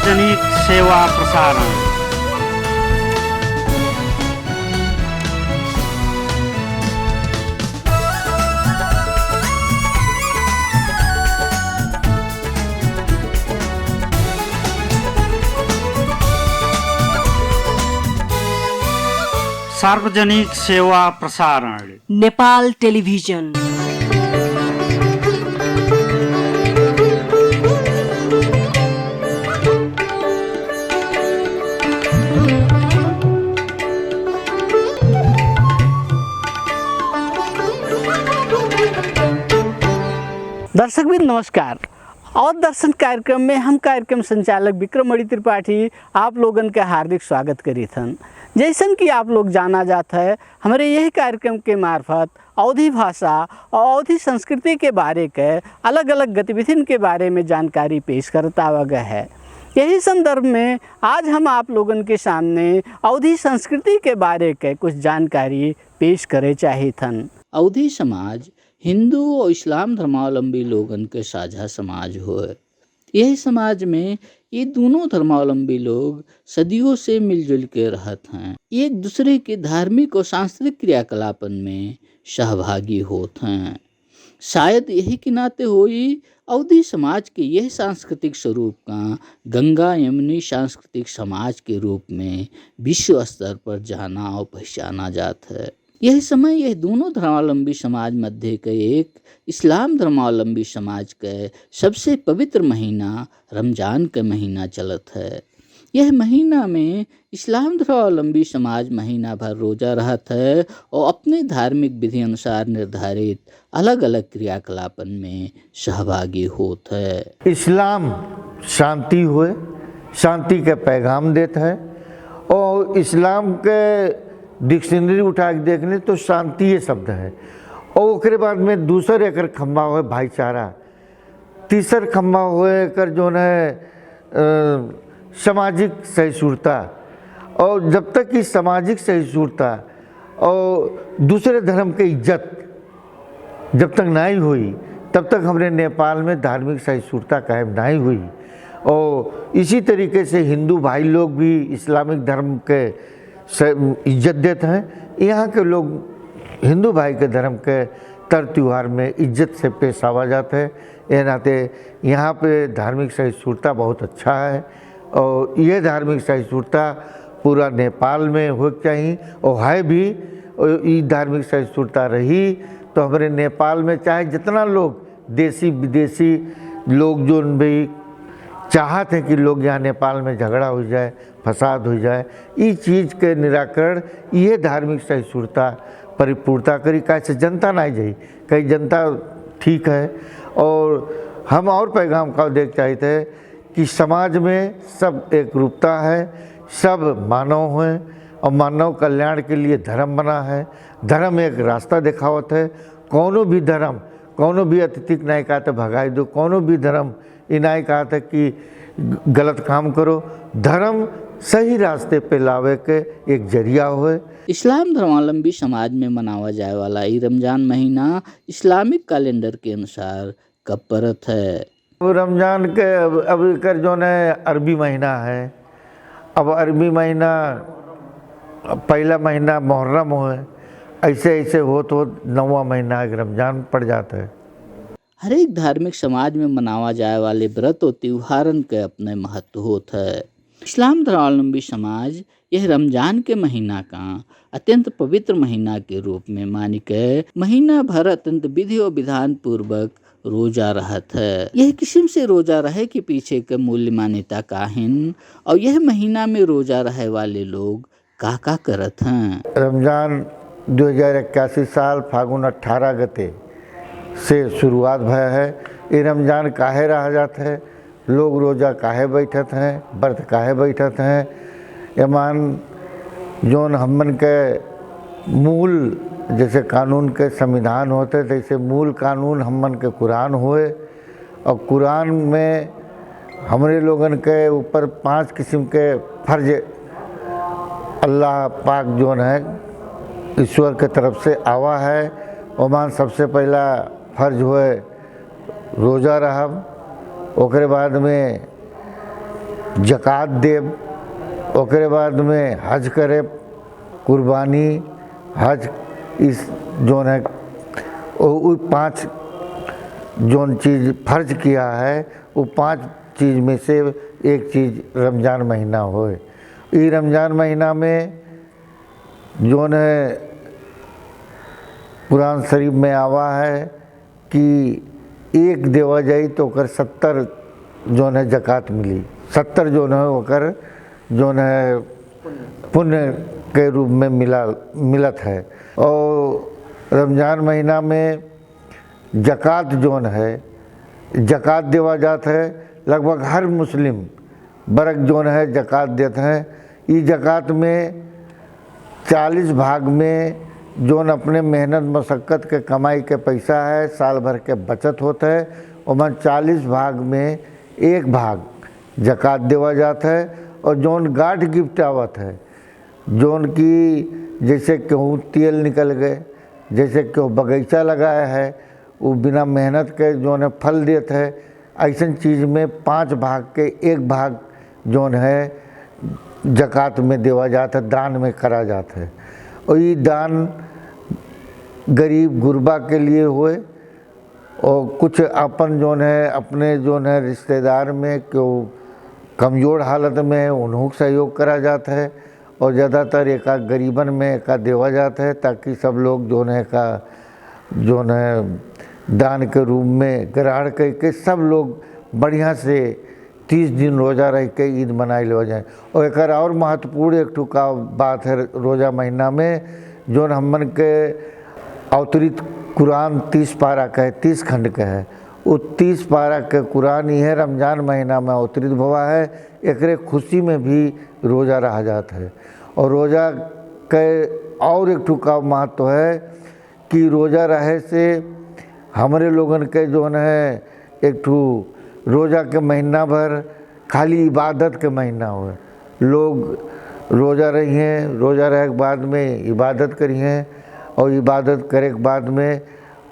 सार्वजनिक सेवा प्रसारण। सार्वजनिक सेवा प्रसारण नेपाल टेलिभिजन। दर्शकबिन नमस्कार। और दर्शन कार्यक्रम में हम कार्यक्रम संचालक विक्रमणि त्रिपाठी आप लोगन का हार्दिक स्वागत करी थन। जैसन कि आप लोग जाना जाता है, हमारे यही कार्यक्रम के मार्फत अवधी भाषा और अवधी संस्कृति के बारे के अलग अलग गतिविधियों के बारे में जानकारी पेश करता हुआ गया है। यही संदर्भ में आज हम आप लोगन के सामने अवधी संस्कृति के बारे के कुछ जानकारी पेश करे चाहे थन। अवधी समाज हिंदू और इस्लाम धर्मावलंबी लोगन के साझा समाज हो। यही समाज में ये दोनों धर्मावलंबी लोग सदियों से मिलजुल के रहते हैं। एक दूसरे के धार्मिक और सांस्कृतिक क्रियाकलापन में सहभागी होते हैं। शायद यही के नाते हुई अवधी समाज के यह सांस्कृतिक स्वरूप का गंगा यमुनी सांस्कृतिक समाज के रूप में विश्व स्तर पर जाना और पहचाना जाता है। यह समय यह दोनों धर्मावलंबी समाज मध्य के एक इस्लाम धर्मावलंबी समाज के सबसे पवित्र महीना रमजान का महीना चलत है। यह महीना में इस्लाम धर्मावलंबी समाज महीना भर रोजा रहता है और अपने धार्मिक विधि अनुसार निर्धारित अलग अलग क्रियाकलापन में सहभागी होता है। इस्लाम शांति हुए, शांति का पैगाम देता है और इस्लाम के डिक्शनरी उठा के देख ले तो शांति ये शब्द है। और उसके बाद में दूसर एकर खम्बा हुए भाईचारा, तीसर खम्बा हुए कर जो है सामाजिक सहिष्णुता। और जब तक कि सामाजिक सहिष्णुता और दूसरे धर्म की इज्जत जब तक नहीं हुई तब तक हमारे नेपाल में धार्मिक सहिष्णुता कायम नहीं हुई। और इसी तरीके से हिंदू भाई लोग भी इस्लामिक धर्म के इज्जत देते हैं। यहाँ के लोग हिंदू भाई के धर्म के तर त्यौहार में इज्जत से पेश आवा जाते हैं। ये नाते यहाँ पे धार्मिक सहिष्णुता बहुत अच्छा है और ये धार्मिक सहिष्णुता पूरा नेपाल में हो चाहिए और है भी। और ये धार्मिक सहिष्णुता रही तो हमारे नेपाल में चाहे जितना लोग देसी विदेशी लोग जो भी चाहते हैं कि लोग यहाँ नेपाल में झगड़ा हो जाए, फसाद हो जाए, इस चीज़ के निराकरण ये धार्मिक सहिष्णुता परिपूर्णता करी। कैसे जनता नहीं जाई, कई जनता ठीक है। और हम और पैगाम का देख चाहते हैं कि समाज में सब एक रूपता है, सब मानव हैं और मानव कल्याण के लिए धर्म बना है। धर्म एक रास्ता दिखावत है। कौनो भी धर्म कौनो भी अतिथिक नहीं कहते भगाई दो, कौनो भी धर्म ये नहीं कहते कि गलत काम करो। धर्म सही रास्ते पे लावे के एक जरिया हुए। इस्लाम धर्मावलंबी समाज में मनावा जाए वाला ये रमजान महीना इस्लामिक कैलेंडर के अनुसार कब पड़त है? रमजान के अब कर जो है अरबी महीना है। अब अरबी महीना पहला महीना मुहर्रम हो, ऐसे ऐसे हो तो 9वां महीना रमजान पड़ जाता है। हर एक धार्मिक समाज में मनावा जाए वाले व्रत और त्योहारन के अपने महत्व होता है। इस्लाम धर्मावलंबी समाज यह रमजान के महीना का अत्यंत पवित्र महीना के रूप में मान के महीना भर अत्यंत विधि और विधान पूर्वक रोजा रहत है। यह किस्म से रोजा रहे के पीछे के मूल्य मान्यता काहिन और यह महीना में रोजा रहे वाले लोग का करत हैं। रमजान 2081 साल फागुन 18 गते से शुरुआत भय है। ये रमजान काहे रह जाते हैं, लोग रोज़ा काहे बैठत हैं, व्रत काहे बैठत हैं। एमान जोन हमन के मूल जैसे कानून के संविधान होते तैसे मूल कानून हमन के कुरान हुए। और कुरान में हमरे लोगन के ऊपर 5 किस्म के फर्ज अल्लाह पाक जोन है ईश्वर के तरफ से आवा है। ओमान सबसे पहला फर्ज हुए रोज़ा रहब, ओकरे बाद में जकात देव, ओकरे बाद में हज करे, कुर्बानी, हज, इस जोन है वो 5 जोन चीज़ फर्ज किया है, वो 5 चीज़ में से एक चीज़ रमज़ान महीना होए। ये रमज़ान महीना में जोन है कुरान शरीफ में आवा है कि एक देवा जाई तो ओकर 70 जोन है जकात मिली, 70 जोन है ओकर जोन है पुण्य के रूप में मिलत है। और रमज़ान महीना में जकात जोन है, जकात देवा जाता है, लगभग हर मुस्लिम वर्ग जोन है जकात देते हैं। इस जकात में 40 भाग में जोन अपने मेहनत मशक्क़त के कमाई के पैसा है, साल भर के बचत होता है, और 40 भाग में 1 भाग जकात देवा जाता है। और जोन गार्ड गिफ्ट आवत है, जोन की जैसे कहूँ तेल निकल गए, जैसे कहूँ बगीचा लगाया है, वो बिना मेहनत के जोन है फल देते है, ऐसा चीज़ में 5 भाग के 1 भाग जोन है जकात में देवा जाता है, दान में करा जाता है। और ये दान गरीब गुरबा के लिए हुए, और कुछ अपन जोन है अपने जोन है रिश्तेदार में क्यों कमज़ोर हालत में है उन्हों को सहयोग करा जाता है, और ज़्यादातर एक गरीबन में एक देवा जाता है, ताकि सब लोग जोन है का जोन है दान के रूप में ग्रहण करके सब लोग बढ़िया से 30 दिन रोज़ा रह के ईद मनाई ले जाए। और एक और महत्वपूर्ण एक ठुका बात है रोज़ा महीना में, जोन हमन के अवतरित कुरान 30 पारा का है, 30 खंड का है, वो 30 पारा के कुरान ही है रमज़ान महीना में अवतरित हुआ है। एकरे खुशी में भी रोज़ा रहा जाता है। और रोज़ा के और एक ठुका महत्व है कि रोज़ा रहे से हमारे लोगन के जोन है एक ठू रोज़ा के महीना भर खाली इबादत के महीना हुए, लोग रोज़ा रही हैं, रोज़ा रहे के बाद में इबादत करी हैं, और इबादत करे के बाद में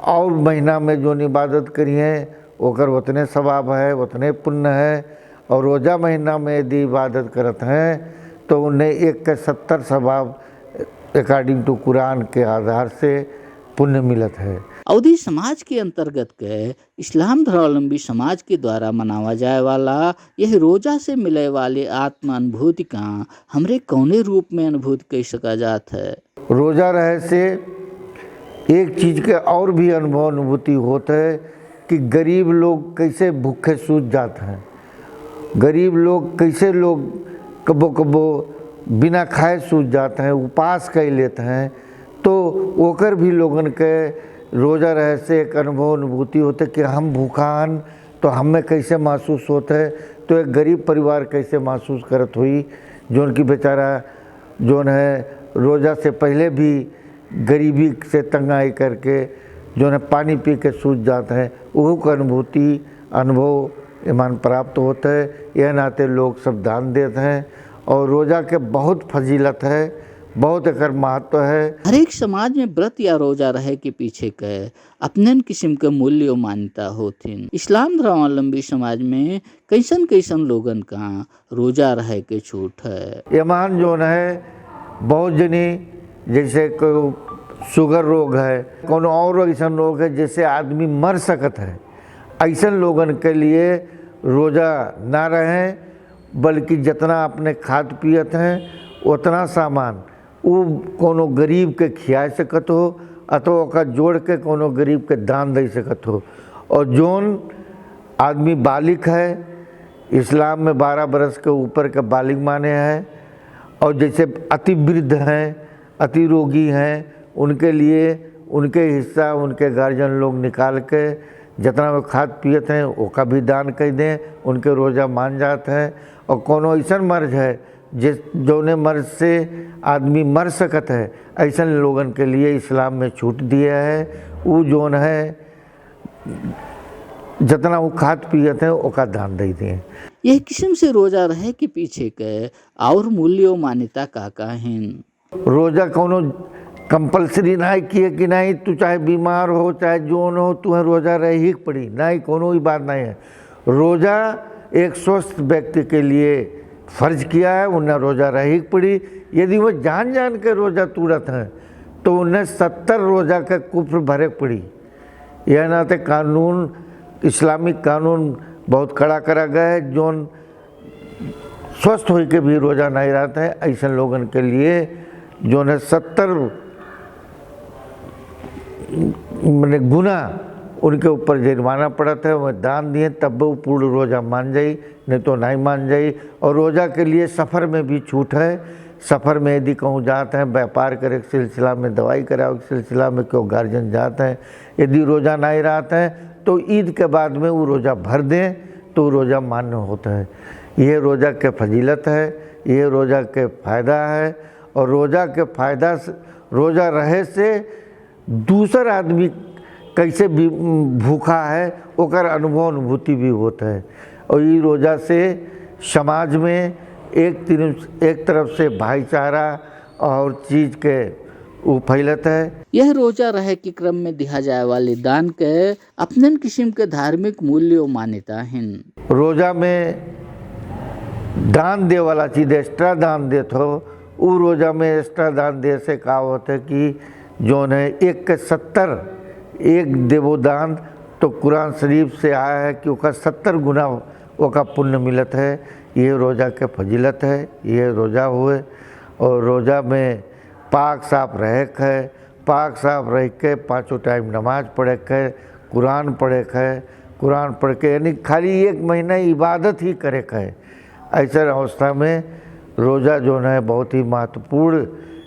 और महीना में जो इबादत करी हैं ओकर उतने सवाब है, उतने पुण्य है। और रोज़ा महीना में यदि इबादत करते हैं तो उन्हें 1 के 70 सवाब अकॉर्डिंग टू कुरान के आधार से पुण्य मिलत है। अवधी समाज के अंतर्गत के इस्लाम धर्मावलंबी समाज के द्वारा मनावा जाए वाला यह रोजा से मिले वाले आत्म अनुभूति का हमरे कौने रूप में अनुभूति कर सका जात है। रोज़ा रहे से एक चीज़ के और भी अनुभूति होता है कि गरीब लोग कैसे भूखे सूझ जाते हैं, गरीब लोग कैसे लोग कबो कबो बिना खाए सूझ जाते हैं, उपास कर लेते हैं, तो ओकर भी लोगन के रोज़ा रहे से एक अनुभूति होते कि हम भूखान तो हमें कैसे महसूस होता है, तो एक गरीब परिवार कैसे महसूस करत हुई, जोन की बेचारा जोन है रोज़ा से पहले भी गरीबी से तंगाई करके जो है पानी पी के सूझ जाते हैं, वो का अनुभव ईमान प्राप्त होता है। यह नाते लोग सब दान देते हैं, और रोज़ा के बहुत फजीलत है, बहुत एक महत्व है। हर एक समाज में व्रत या रोजा रहे के पीछे के अपने किस्म के मूल्य और मान्यता होथिन। इस्लाम धर्मावलंबी समाज में कैसन कैसन लोगन का रोजा रहे के छूट है। ईमान जो है बहुत जनी जैसे को शुगर रोग है, कोनो और ऐसा रोग है जैसे आदमी मर सकत है, ऐसा लोगन के लिए रोज़ा ना रहें, बल्कि जितना अपने खाद पियत हैं उतना सामान वो कोनो गरीब के खिया सकत हो, अथवा ओका जोड़ के कोनो गरीब के दान दे सकत हो। और जोन आदमी बालिग है, इस्लाम में 12 बरस के ऊपर के बालिग माने हैं, और जैसे अति वृद्ध हैं, अति रोगी हैं, उनके लिए उनके हिस्सा उनके गार्जियन लोग निकाल के जितना वो खाद पियत हैं वो भी दान कर दें, उनके रोज़ा मान जाते हैं। और कोनो ऐसा मर्ज है जिस जौने मर्ज से आदमी मर सकत है, ऐसा लोगन के लिए इस्लाम में छूट दिया है। वो जोन है जितना वो खाद पियत है ओका दान दे दें। यह किस्म से रोजा रहे के पीछे के और मूल्य और मान्यता का हैं। रोज़ा कोनो कंपलसरी ना है कि नहीं तू चाहे बीमार हो चाहे जोन हो तुम्हें रोज़ा रह ही पड़ी, नहीं कोनो ही बात नहीं है। रोज़ा एक स्वस्थ व्यक्ति के लिए फ़र्ज किया है, उन्हें रोज़ा रही पड़ी। यदि वो जान जान के रोज़ा तोड़त हैं तो उन्हें 70 रोज़ा के कुफ्र भरे पड़ी। यह नाते कानून, इस्लामिक कानून बहुत कड़ा करा गया है। जोन स्वस्थ हो के भी रोज़ा नहीं रहता है, ऐसे लोगन के लिए जो है 70 मैंने गुना उनके ऊपर जुर्माना पड़ता है। वह दान दिए तब वो पूर्ण रोज़ा मान जाई, नहीं तो नहीं मान जाई। और रोज़ा के लिए सफ़र में भी छूट है। सफ़र में यदि कहूँ जाते हैं व्यापार करे के सिलसिला में, दवाई कराओ के सिलसिला में, क्यों गार्जियन जाते हैं, यदि रोज़ा नहीं रहते हैं तो ईद के बाद में वो रोज़ा भर दें तो रोज़ा मान्य होता है। यह रोज़ा के फजीलत है, यह रोज़ा के फ़ायदा है। और रोज़ा के फ़ायदा से, रोज़ा रहे से दूसर आदमी कैसे भी भूखा है ओकर अनुभव अनुभूति भी होता है। और ये रोज़ा से समाज में एक तरफ से भाईचारा और चीज़ के वो फैलत है। यह रोजा रहे के क्रम में दिया जाए वाले दान के अपने किस्म के धार्मिक मूल्य और मान्यता हैं। रोज़ा में दान दे वाला चीज़ एक्स्ट्रा दान देत हो, वो रोज़ा में एक्स्ट्रा दान दे से का होता है कि जो है 1 के 70 एक देवो दान, तो कुरान शरीफ से आया है कि उसका 70 गुना उसका पुण्य मिलत है। ये रोज़ा के फजीलत है, ये रोज़ा हुए। और रोज़ा में पाक साफ रहे है, पाक साफ रह के 5 टाइम नमाज पढ़े है, कुरान पढ़े है, कुरान पढ़ के यानी खाली 1 महीना इबादत ही करे है। ऐसा अवस्था में रोज़ा जो है बहुत ही महत्वपूर्ण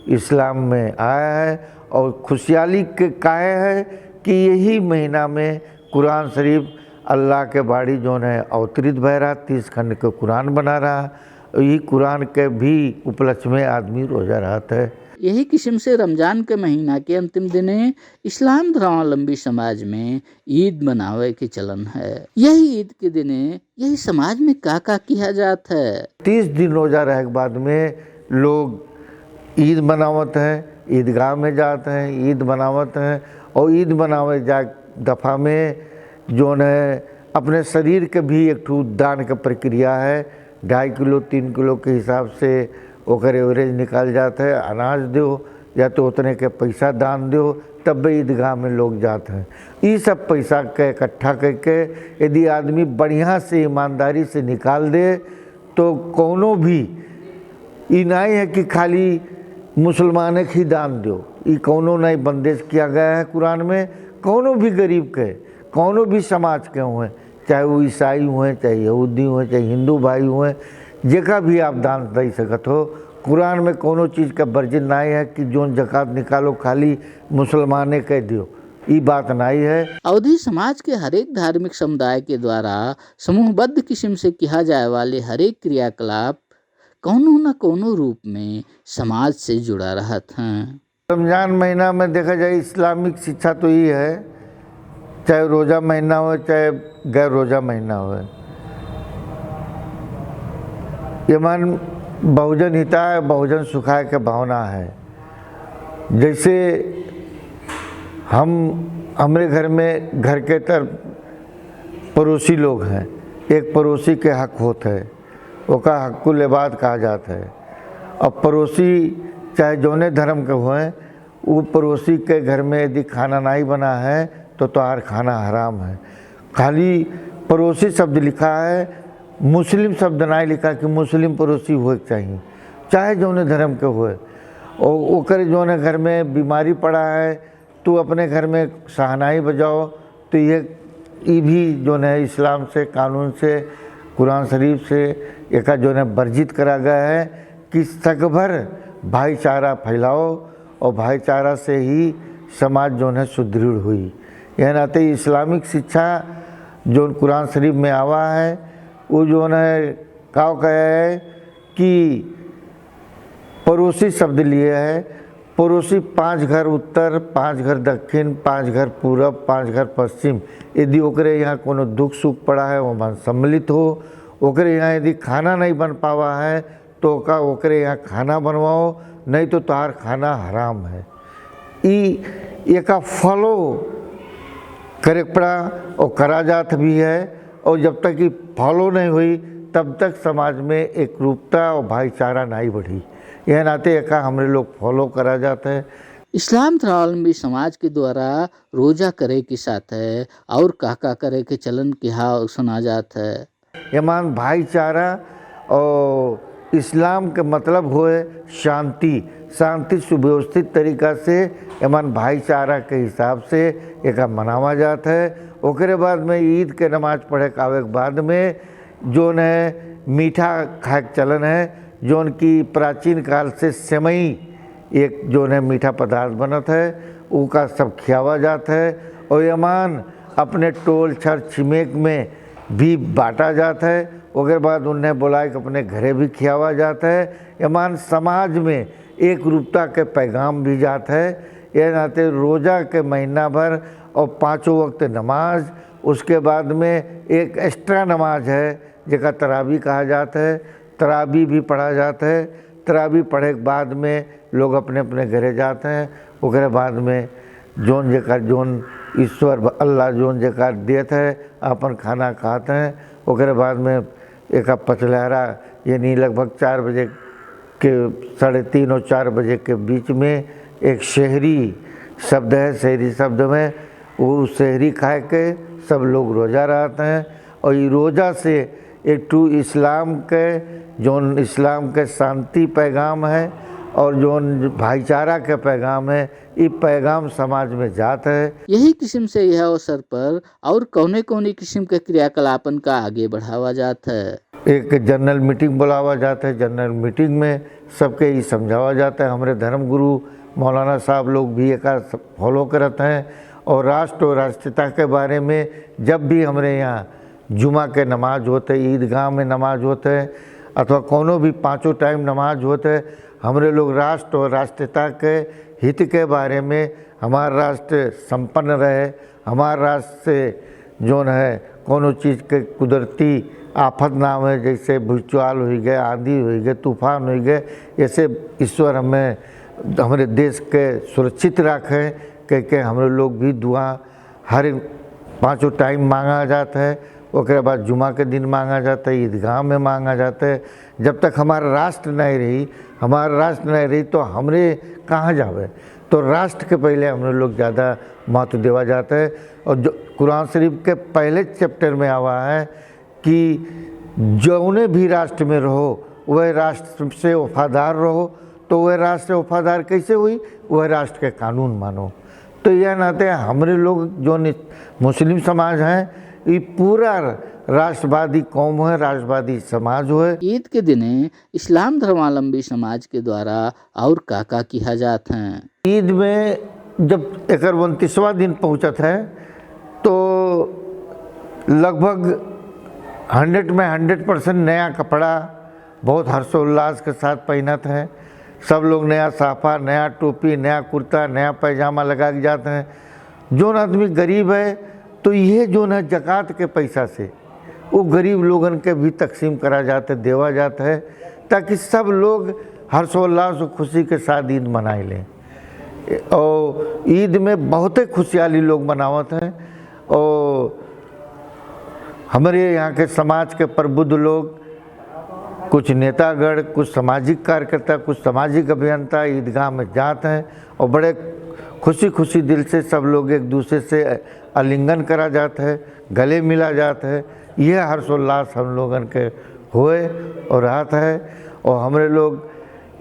इस्लाम में आया है। और खुशहाली के काहे है कि यही महीना में कुरान शरीफ अल्लाह के बाड़ी जो है अवतरित भय रहा, 30 खंड के कुरान बना रहा। यही कुरान के भी उपलक्ष्य में आदमी रोज़ा रहता है। यही किस्म से रमजान के महीना के अंतिम दिने इस्लाम धर्मावलंबी समाज में ईद मनावे के चलन है। यही ईद के दिने यही समाज में का किया जाता है। 30 दिन रोज़ा रहे के बाद में लोग ईद मनावत हैं, ईदगाह में जाते हैं, ईद मनावत हैं। और ईद मनावे जा दफ़ा में जो है अपने शरीर के भी एक ठू दान का प्रक्रिया है। 2.5 किलो 3 किलो के हिसाब से ओकर एवरेज निकाल जाता है। अनाज दो या तो उतने के पैसा दान दो, तब भी ईदगाह में लोग जाते हैं। ये सब पैसा के इकट्ठा करके यदि आदमी बढ़िया से ईमानदारी से निकाल दे तो कोनो भी ये नहीं है कि खाली मुसलमान के ही दान दो। ये कोनो नहीं बंदेज किया गया है कुरान में। कोनो भी गरीब के, कोनो भी समाज के हुए, चाहे वो ईसाई हुए, चाहे यहूदी हुए, चाहे हिंदू भाई हुए, जेका भी आप दान दे सकत हो। कुरान में कोनो चीज़ का वर्जिन नहीं है कि जो ज़कात निकालो खाली मुसलमाने कह दियो, ये बात नहीं है। अवधी समाज के हरेक धार्मिक समुदाय के द्वारा समूहबद्ध किस्म से किया जाए वाले हरेक क्रियाकलाप कोनो न कोनो रूप में समाज से जुड़ा रहत हैं। रमजान महीना में देखा जाए इस्लामिक शिक्षा तो ये है, चाहे रोज़ा महीना हो चाहे गैर रोज़ा महीना हो, ये मन बहुजन हिताय बहुजन सुखाय के भावना है। जैसे हमारे घर में घर के तरफ पड़ोसी लोग हैं, एक पड़ोसी के हक होता है, उसका हक़ुल इबाद कहा जाता है। अब पड़ोसी चाहे जौने धर्म के हुए, वो पड़ोसी के घर में यदि खाना नहीं बना है तो तोहार खाना हराम है। खाली पड़ोसी शब्द लिखा है, मुस्लिम शब्द नहीं लिखा कि मुस्लिम पड़ोसी होए चाहिए, चाहे जौने धर्म के हुए। और ओकर जौने घर में बीमारी पड़ा है तो अपने घर में शहनाई बजाओ, तो ये भी जो है इस्लाम से, कानून से, कुरान शरीफ से एक जो है वर्जित करा गया है कि सकभर भाईचारा फैलाओ और भाईचारा से ही समाज जो है सुदृढ़ हुई। यह नाते इस्लामिक शिक्षा जो कुरान शरीफ में आवा है वो जो है का है कि पड़ोसी शब्द लिए है। पड़ोसी 5 घर उत्तर, 5 घर दक्षिण, 5 घर पूरब, 5 घर पश्चिम। यदि ओकरे यहाँ कोनो दुख सुख पड़ा है वो मन सम्मिलित हो। ओकरे यहाँ यदि खाना नहीं बन पावा है तो ओकरे यहाँ खाना बनवाओ, नहीं तो तोहार खाना हराम है। ये का फॉलो करे पड़ा और करा जात भी है। और जब तक ये फॉलो नहीं हुई तब तक समाज में एक रूपता और भाईचारा नहीं बढ़ी। यह नाते एका हमरे लोग फॉलो करा जाता है। इस्लाम धर्मावलंबी समाज के द्वारा रोजा करे के साथ है और काका करे के चलन के हाँ सुना जाता है। ईमान भाईचारा और इस्लाम के मतलब होए शांति, शांति सुव्यवस्थित तरीका से ईमान भाईचारा के हिसाब से एक मनावा जाता है। ओकरे बाद में ईद के नमाज पढ़े के आवे के बाद में जोन है मीठा खाए के चलन है, जोन की प्राचीन काल से सेवई एक जो है मीठा पदार्थ बनत है, उसका सब खियावा जाता है। और ईमान अपने टोल छर छिमेक में भी बांटा जाता है। उसके बाद उन्हें बुलाए के अपने घरे भी खियावा जाता है। ईमान समाज में एक रूपता के पैगाम भी जाता है। यह नाते रोज़ा के महीना भर और 5 वक्त नमाज, उसके बाद में एक एक्स्ट्रा नमाज है जिसका तरावी कहा जाता है, तरावी भी पढ़ा जाता है। तरावी पढ़े के बाद में लोग अपने अपने घरे जाते हैं। उसके बाद में जोन जकार जोन ईश्वर अल्लाह जोन जकार देते है अपन खाना खाते हैं। उसके बाद में एक पचलहरा यानी लगभग 4 बजे के 3:30 और 4 बजे के बीच में एक शहरी शब्द है। शहरी शब्द में वो शहरी खाए के सब लोग रोज़ा रहते हैं। और ये रोज़ा से एक टू इस्लाम के जोन इस्लाम के शांति पैगाम है और जोन भाईचारा के पैगाम है, ये पैगाम समाज में जाता है। यही किस्म से यह अवसर पर और कौने कौने किस्म के क्रियाकलापन का आगे बढ़ावा जाता है। एक जनरल मीटिंग बुलावा जाता है। जनरल मीटिंग में सबके ये समझावा जाता है। हमारे धर्म गुरु मौलाना साहब लोग भी एक फॉलो करते हैं। और राष्ट्र और राष्ट्रीयता के बारे में जब भी हमारे यहाँ जुमा के नमाज होते, ईदगाह में नमाज होते अथवा कोनो भी 5 टाइम नमाज होते, हमारे लोग राष्ट्र और राष्ट्रीयता के हित के बारे में हमारा राष्ट्र संपन्न रहे, हमारा राष्ट्र से जो है कोनो चीज़ के कुदरती आफत ना हो, जैसे भूचाल हो गए, आंधी हो गए, तूफान हो गए, ऐसे ईश्वर हमें हमारे देश के सुरक्षित रखें। कह हमारे लोग भी दुआ हर 5 टाइम मांगा जाता है। उसके बाद जुमा के दिन मांगा जाता है, ईदगाह में मांगा जाता है। जब तक हमारा राष्ट्र नहीं रही, हमारा राष्ट्र नहीं रही तो हमरे कहाँ जावे। तो राष्ट्र के पहले हम लोग ज़्यादा महत्व देवा जाता है। और जो कुरान शरीफ के पहले चैप्टर में आवा है कि जौने भी राष्ट्र में रहो वह राष्ट्र से वफादार रहो। तो वह राष्ट्र से वफादार कैसे हुई? वह राष्ट्र के कानून मानो। तो यह नाते हमारे लोग जो मुस्लिम समाज हैं, ये पूरा राष्ट्रवादी कौम है, राष्ट्रवादी समाज है। ईद के दिने इस्लाम धर्मावलंबी समाज के द्वारा और काका किया जाता है। ईद में जब 29वां दिन पहुँचत है तो लगभग 100 में 100% नया कपड़ा बहुत हर्षोल्लास के साथ पहनत हैं। सब लोग नया साफा, नया टोपी, नया कुर्ता, नया पैजामा लगा के जाते हैं। जो आदमी गरीब है तो ये जो है ज़कात के पैसा से वो गरीब लोगन के भी तकसीम करा जाता है, देवा जाता है, ताकि सब लोग हर्षोल्लास और खुशी के साथ ईद मनाए लें। और ईद में बहुत ही खुशहाली लोग मनावत हैं। और हमारे यहाँ के समाज के प्रबुद्ध लोग, कुछ नेतागण, कुछ सामाजिक कार्यकर्ता, कुछ सामाजिक अभियंता ईदगाह में जाते हैं और बड़े खुशी खुशी दिल से सब लोग एक दूसरे से आलिंगन करा जाता है, गले मिला जाता है। यह हर्षोल्लास हम लोगन के होए और आता है। और हमारे लोग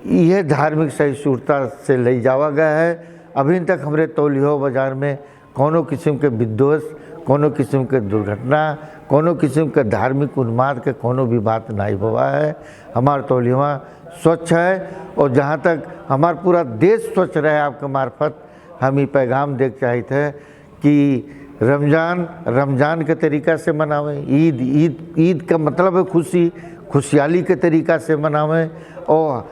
यह धार्मिक सहिष्णुता से ले जावा गया है। अभी तक हमारे तौलियो बाज़ार में कोनो किस्म के विध्वंस, कोनो किस्म के दुर्घटना, कोनो किस्म के धार्मिक उन्माद के कोनो भी बात नहीं हुआ है। हमारा तौलिया स्वच्छ है। और जहाँ तक हमारा पूरा देश स्वच्छ रहे, आपके मार्फत हम ये पैगाम देख चाहते हैं कि रमज़ान के तरीक़ा से मनावें। ईद का मतलब है खुशी, खुशहाली के तरीक़ा से मनावें। और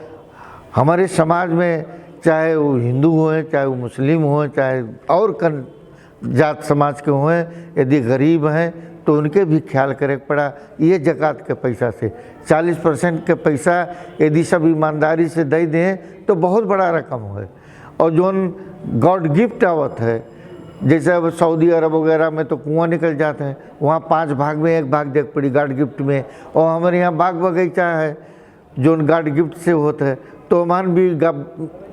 हमारे समाज में चाहे वो हिंदू हों, चाहे वो मुस्लिम हों, चाहे और जात समाज के हों, यदि गरीब हैं तो उनके भी ख्याल करे पड़ा। ये ज़कात के पैसा से 40% के पैसा यदि सब ईमानदारी से दे दें तो बहुत बड़ा रकम है। और जो गॉड गिफ्ट आवत है जैसे अब सऊदी अरब वगैरह में तो कुआं निकल जाते हैं, वहाँ 5 भाग में 1 भाग देख पड़ी गार्ड गिफ्ट में। और हमारे यहाँ बाग बगीचा है जो गार्ड गिफ्ट से होता है, तो मान भी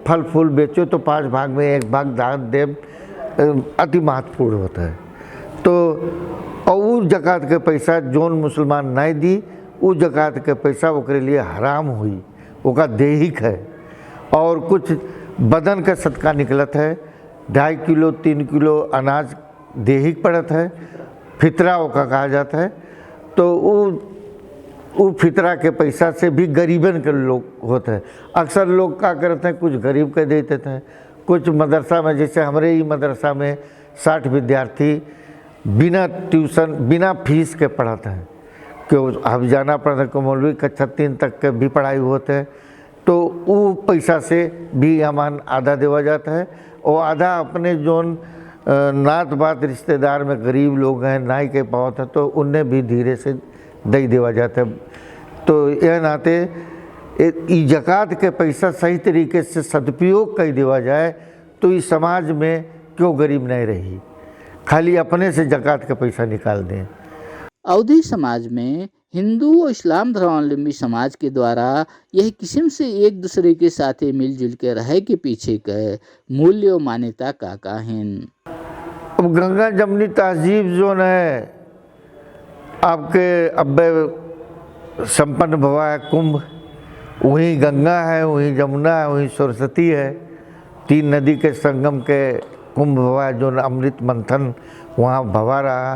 फल फूल बेचो तो 5 भाग में 1 भाग दान देव अति महत्वपूर्ण होता है। तो और जक़ात के पैसा जोन मुसलमान नहीं दी, वो जक़ात के पैसा ओकरे लिए हराम हुई, ओका देहिक है। और कुछ बदन का सदका निकलत है, 2.5 किलो 3 किलो अनाज देहिक पड़त है, फितरा ओका कहा जाता है। तो वो फितरा के पैसा से भी गरीबन के लोग होते हैं। अक्सर लोग क्या करते हैं, कुछ गरीब के दे देते हैं, कुछ मदरसा में, जैसे हमारे ही मदरसा में 60 विद्यार्थी बिना ट्यूशन बिना फीस के पढ़ाते हैं, क्यों अब जाना पड़ता है। मौलवी कक्षा 3 तक के भी पढ़ाई होते हैं, तो वो पैसा से भी अमान आधा देवा जाता है, और आधा अपने जोन नात बात रिश्तेदार में गरीब लोग हैं नाई के पावत है, तो उन्हें भी धीरे से दे देवा जाता है। तो यह नाते जक़ात के पैसा सही तरीके से सदुपयोग कर देवा जाए तो इस समाज में क्यों गरीब नहीं रही, खाली अपने से जक़ात का पैसा निकाल दें। अवधी समाज में हिंदू और इस्लाम धर्मावलंबी समाज के द्वारा यह किस्म से एक दूसरे के साथ मिलजुल के रहे के पीछे के मूल्य और मान्यता का हैं। अब गंगा जमुनी तहजीब जो है आपके अब्बे संपन्न भवा है कुंभ, वहीं गंगा है, वहीं जमुना है, वहीं सरस्वती है, 3 नदी के संगम के कुंभ भवा जो अमृत मंथन वहाँ भवा रहा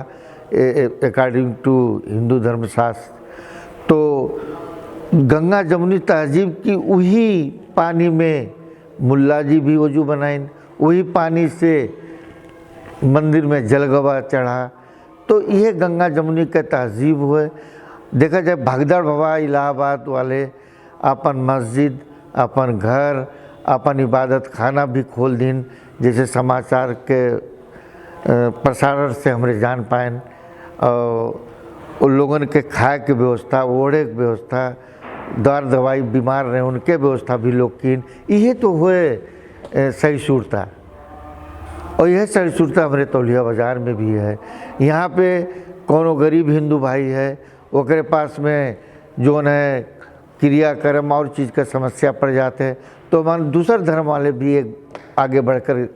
अकॉर्डिंग टू हिंदू धर्मशास्त्र। तो गंगा जमुनी तहजीब की वही पानी में मुल्ला जी भी वजू बनाइन, वही पानी से मंदिर में जलगवा चढ़ा। तो यह गंगा जमुनी के तहजीब हुए। देखा जाए भगदड़ भवा इलाहाबाद वाले अपन मस्जिद, अपन घर, अपन इबादत खाना भी खोल दिन, जैसे समाचार के प्रसारण से हमरे जान पाएन। और उन लोगों के खाए के व्यवस्था, ओढ़े के व्यवस्था, दर दवाई बीमार रहे उनके व्यवस्था भी लोग कीन, यह तो हुए सही सूरता। और यह सही सूरता हमारे तौलिया बाज़ार में भी है। यहाँ पे कोनो गरीब हिंदू भाई है, ओकरे पास में जो है क्रियाक्रम और चीज़ का समस्या पड़ जाते हैं, तो मान दूसर धर्म वाले भी एक आगे बढ़कर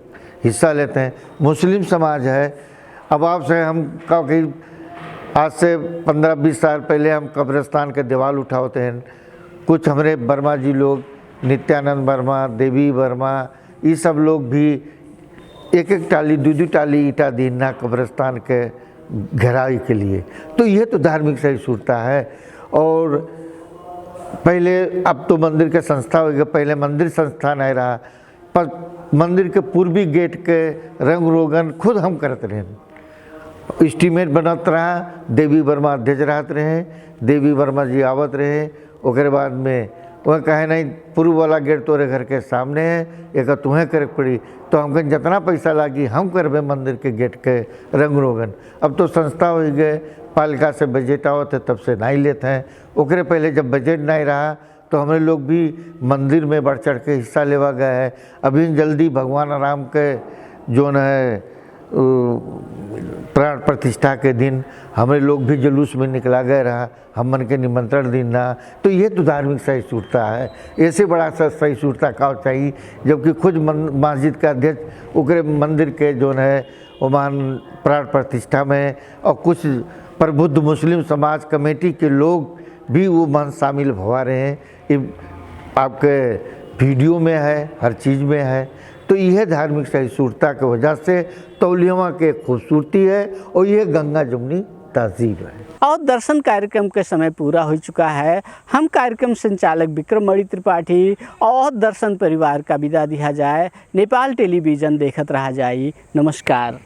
हिस्सा लेते हैं। मुस्लिम समाज है, अब आपसे हम कहीं आज से 15-20 साल पहले हम कब्रिस्तान के दीवार उठाते हैं, कुछ हमारे वर्मा जी लोग, नित्यानंद वर्मा, देवी वर्मा, ये सब लोग भी 1-1 टाली 2-2 टाली ईटा दीना कब्रिस्तान के घेराई के लिए। तो यह तो धार्मिक सही सूरता है। और पहले, अब तो मंदिर के संस्था हो गया, पहले मंदिर संस्था नहीं रहा, पर मंदिर के पूर्वी गेट के रंग रोगन खुद हम करते रहे, एस्टीमेट बनत रहा, देवी वर्मा अध्यक्ष रहते रहे, देवी वर्मा जी आवत रहे। ओकरे बाद में वह कहे नहीं पूर्व वाला गेट तोरे घर के सामने है, एक तुम्हें करे पड़ी, तो हमको जितना पैसा लागी हम करबे मंदिर के गेट के रंग रोगन। अब तो संस्था हो गए, पालिका से बजट आवत है तब से नहीं लेते हैं। ओकरे पहले जब बजट नहीं रहा तो हमारे लोग भी मंदिर में बढ़ चढ़ के हिस्सा लेवा गए है। अभी जल्दी भगवान राम के जो है प्राण प्रतिष्ठा के दिन हमारे लोग भी जुलूस में निकला गए रहा, हम मन के निमंत्रण दिन ना। तो ये तो धार्मिक सही सूरता है। ऐसे बड़ा सा सही सूरता का चाहिए, जबकि खुद मस्जिद का अध्यक्ष उकरे मंदिर के जो है वो मान प्राण प्रतिष्ठा में, और कुछ प्रबुद्ध मुस्लिम समाज कमेटी के लोग भी वो मन शामिल भवा रहे हैं। ये आपके वीडियो में है, हर चीज़ में है। तो यह धार्मिक सही सूरता की वजह से तौलिया के खूबसूरती है, और यह गंगा जमुनी तहजीब है। और दर्शन कार्यक्रम के समय पूरा हो चुका है। हम कार्यक्रम संचालक विक्रमणि त्रिपाठी और दर्शन परिवार का विदा दिया जाए। नेपाल टेलीविजन देखत रहा जाए। नमस्कार।